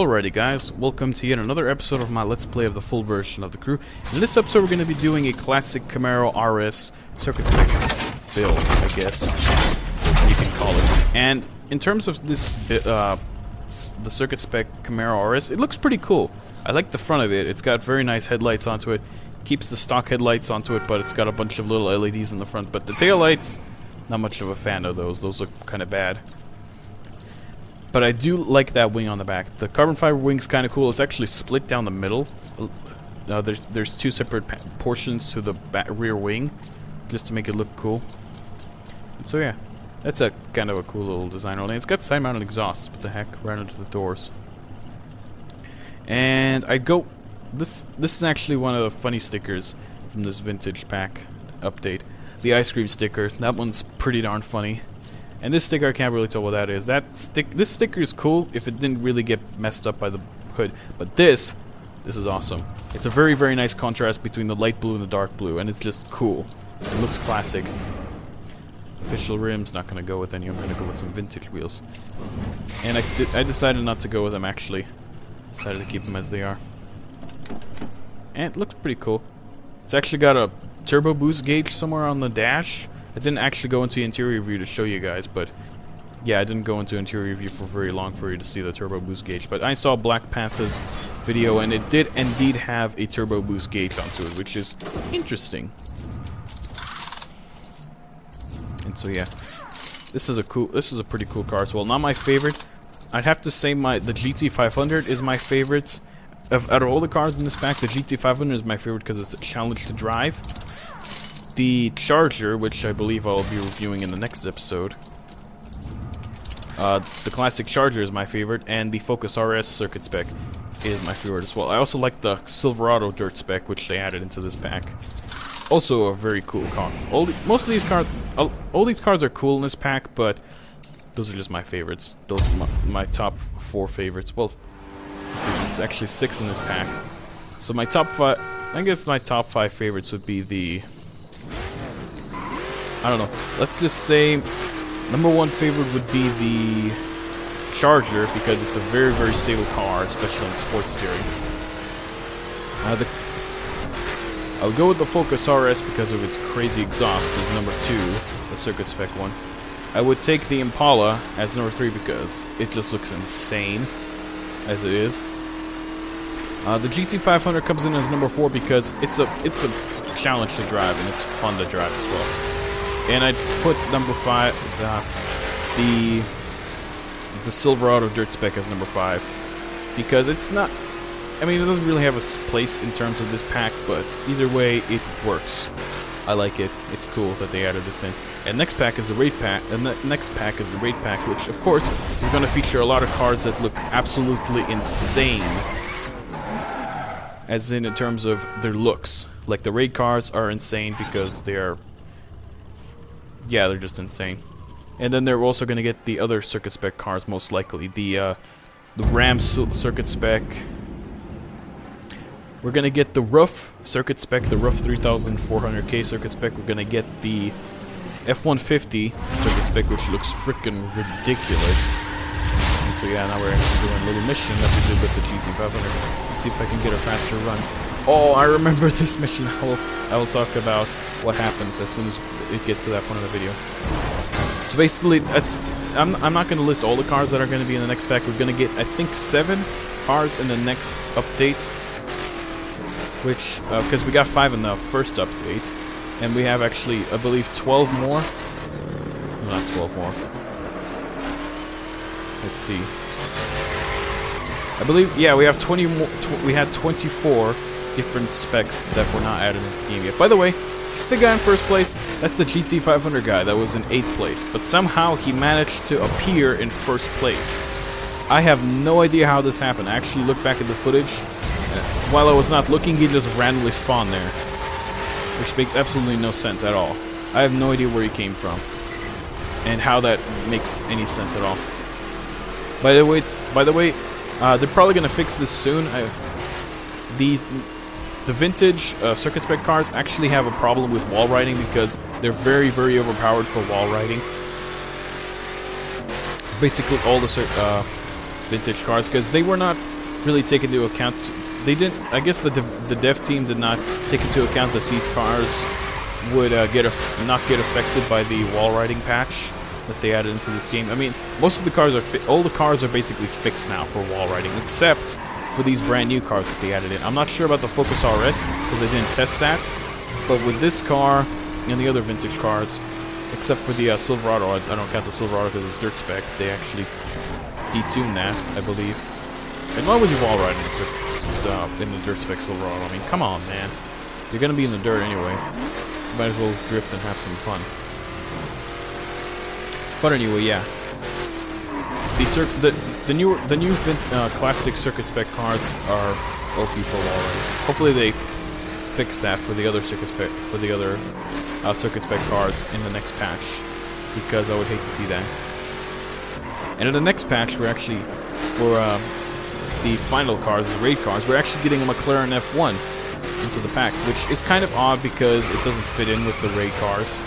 Alrighty guys, welcome to yet another episode of my Let's Play of the full version of the crew. In this episode we're going to be doing a classic Camaro RS circuit spec build, I guess you can call it. And in terms of this, the circuit spec Camaro RS, it looks pretty cool. I like the front of it. It's got very nice headlights onto it. Keeps the stock headlights onto it, but it's got a bunch of little LEDs in the front. But the tail lights, not much of a fan of those. Those look kind of bad. But I do like that wing on the back. The carbon fiber wing's kind of cool. It's actually split down the middle. There's two separate portions to the rear wing, just to make it look cool. And so yeah, that's a kind of a cool little design. Only it's got side-mounted exhaust. What the heck? Right under the doors. And I go. This is actually one of the funny stickers from this vintage pack update. The ice cream sticker. That one's pretty darn funny. And this sticker, I can't really tell what that is. This sticker is cool if it didn't really get messed up by the hood. But this is awesome. It's a very, very nice contrast between the light blue and the dark blue, and it's just cool. It looks classic. Official rims, not gonna go with any. I'm gonna go with some vintage wheels. And I decided not to go with them actually. Decided to keep them as they are. And it looks pretty cool. It's actually got a turbo boost gauge somewhere on the dash. I didn't actually go into interior view to show you guys, but yeah, I didn't go into interior view for very long for you to see the turbo boost gauge. But I saw Black Panther's video, and it did indeed have a turbo boost gauge onto it, which is interesting. And so yeah, this is a pretty cool car as well. Not my favorite. I'd have to say the GT500 is my favorite. Out of all the cars in this pack, the GT500 is my favorite because it's a challenge to drive. The Charger, which I believe I'll be reviewing in the next episode. The classic Charger is my favorite, and the Focus RS circuit spec is my favorite as well. I also like the Silverado dirt spec, which they added into this pack. Also a very cool car. Most of these cars, all these cars are cool in this pack, but those are just my favorites. Those are my top 4 favorites. Well, let's see, there's actually 6 in this pack. So my top 5, I guess my top 5 favorites would be the, I don't know, let's just say number 1 favorite would be the Charger, because it's a very, very stable car, especially in sports steering. I would go with the Focus RS because of its crazy exhaust as number 2, the circuit spec one. I would take the Impala as number 3 because it just looks insane as it is. The GT500 comes in as number 4 because it's a challenge to drive, and it's fun to drive as well. And I'd put number 5, the Silverado dirt spec as number 5, because it's not, I mean, it doesn't really have a place in terms of this pack, but either way, it works. I like it. It's cool that they added this in. And next pack is the raid pack, and the next pack is the raid pack, which of course is going to feature a lot of cars that look absolutely insane, as in terms of their looks. Like the raid cars are insane because they're just insane. And then they're also going to get the other circuit spec cars, most likely. The Ram circuit spec. We're going to get the Rough circuit spec, the Rough 3400K circuit spec. We're going to get the F-150 circuit spec, which looks freaking ridiculous. And so yeah, now we're actually doing a little mission that we did with the GT500. Let's see if I can get a faster run. Oh, I remember this mission. I will talk about what happens as soon as it gets to that point of the video. So basically, I'm not going to list all the cars that are going to be in the next pack. We're going to get, I think, 7 cars in the next update. Which, because we got 5 in the first update. And we have actually, I believe, 12 more. No, not 12 more. Let's see. I believe, yeah, we have 20 more. We had 24 different specs that were not added in this game yet. By the way, he's the guy in first place. That's the GT500 guy that was in 8th place. But somehow he managed to appear in first place. I have no idea how this happened. I actually looked back at the footage. While I was not looking, he just randomly spawned there. Which makes absolutely no sense at all. I have no idea where he came from. And how that makes any sense at all. By the way, they're probably going to fix this soon. The vintage circuit spec cars actually have a problem with wall riding because they're very, very overpowered for wall riding. Basically, all the vintage cars, because they were not really taken into account. They didn't. I guess the dev team did not take into account that these cars would not get affected by the wall riding patch that they added into this game. I mean, most of the cars are all the cars are basically fixed now for wall riding, except for these brand new cars that they added in. I'm not sure about the Focus RS because I didn't test that, but with this car and the other vintage cars, except for the Silverado, I don't count the Silverado because it's dirt spec. They actually detuned that, I believe. And why would you wall ride in the dirt spec Silverado? I mean, come on, man. You're gonna be in the dirt anyway. Might as well drift and have some fun. But anyway, yeah. The new classic circuit spec cars are OP for wall riding. Hopefully they fix that for the other circuit spec cars in the next patch, because I would hate to see that. And in the next patch, we're actually for the final cars, the raid cars, we're actually getting a McLaren F1 into the pack, which is kind of odd because it doesn't fit in with the raid cars.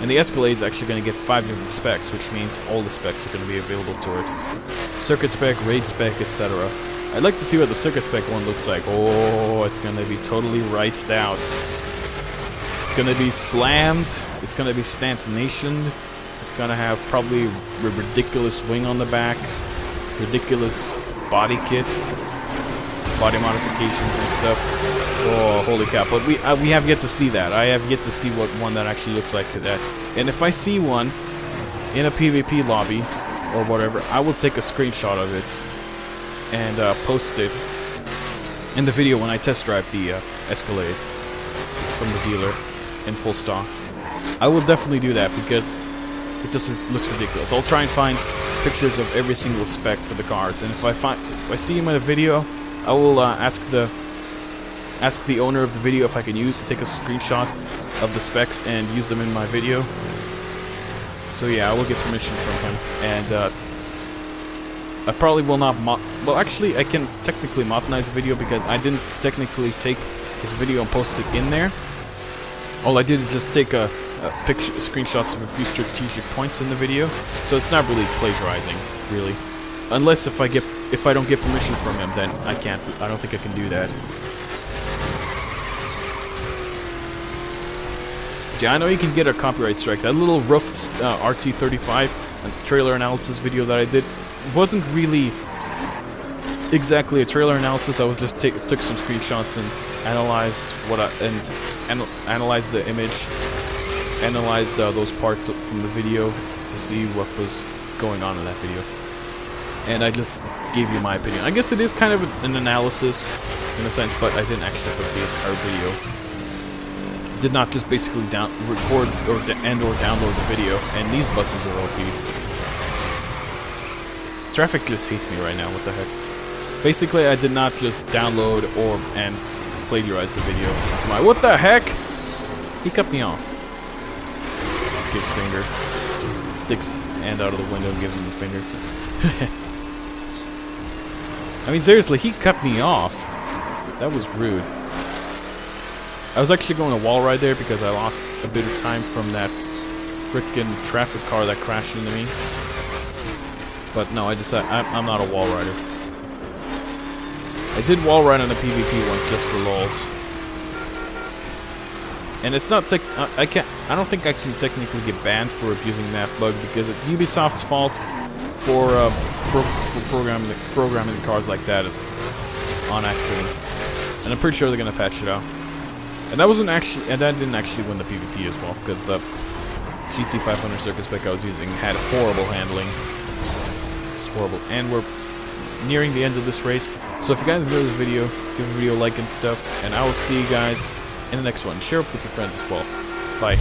And the Escalade's actually going to get 5 different specs, which means all the specs are going to be available to it. Circuit spec, raid spec, etc. I'd like to see what the circuit spec one looks like. Oh, it's going to be totally riced out. It's going to be slammed. It's going to be stance nationed. It's going to have probably a ridiculous wing on the back, ridiculous body kit, body modifications and stuff. Oh, holy cow. But we have yet to see that. I have yet to see what one that actually looks like that. And if I see one in a PvP lobby or whatever, I will take a screenshot of it and post it in the video when I test drive the Escalade from the dealer in full stock. I will definitely do that because it just looks ridiculous. I'll try and find pictures of every single spec for the cars, and if I see him in a video, I will ask the owner of the video if I can take a screenshot of the specs and use them in my video. So yeah, I will get permission from him, and I probably will not well, actually, I can technically modernize the video because I didn't technically take his video and post it in there. All I did is just take screenshots of a few strategic points in the video, so it's not really plagiarizing, really. Unless if I don't get permission from him, then I can't. I don't think I can do that. Yeah, I know you can get a copyright strike. That little rough RT35 trailer analysis video that I did wasn't really exactly a trailer analysis. I was just took some screenshots and analyzed analyzed the image, analyzed those parts from the video to see what was going on in that video, and I just gave you my opinion. I guess it is kind of an analysis in a sense, but I didn't actually put the entire video. Did not just basically record or download the video, and these buses are OP. Traffic just hates me right now. What the heck? Basically, I did not just download and plagiarize the video into my. What the heck? He cut me off. Gives finger. Sticks hand out of the window and gives him the finger. I mean, seriously, he cut me off. That was rude. I was actually going to wall ride there because I lost a bit of time from that frickin' traffic car that crashed into me. But no, I decided I'm not a wall rider. I did wall ride on the PvP once just for lols. And it's not I don't think I can technically get banned for abusing that bug because it's Ubisoft's fault for programming cars like that on accident. And I'm pretty sure they're gonna patch it out. And that didn't actually win the PvP as well, because the GT500 circuit spec I was using had horrible handling. It's horrible. And we're nearing the end of this race. So if you guys enjoyed this video, give the video a like and stuff, and I will see you guys in the next one. Share it with your friends as well. Bye.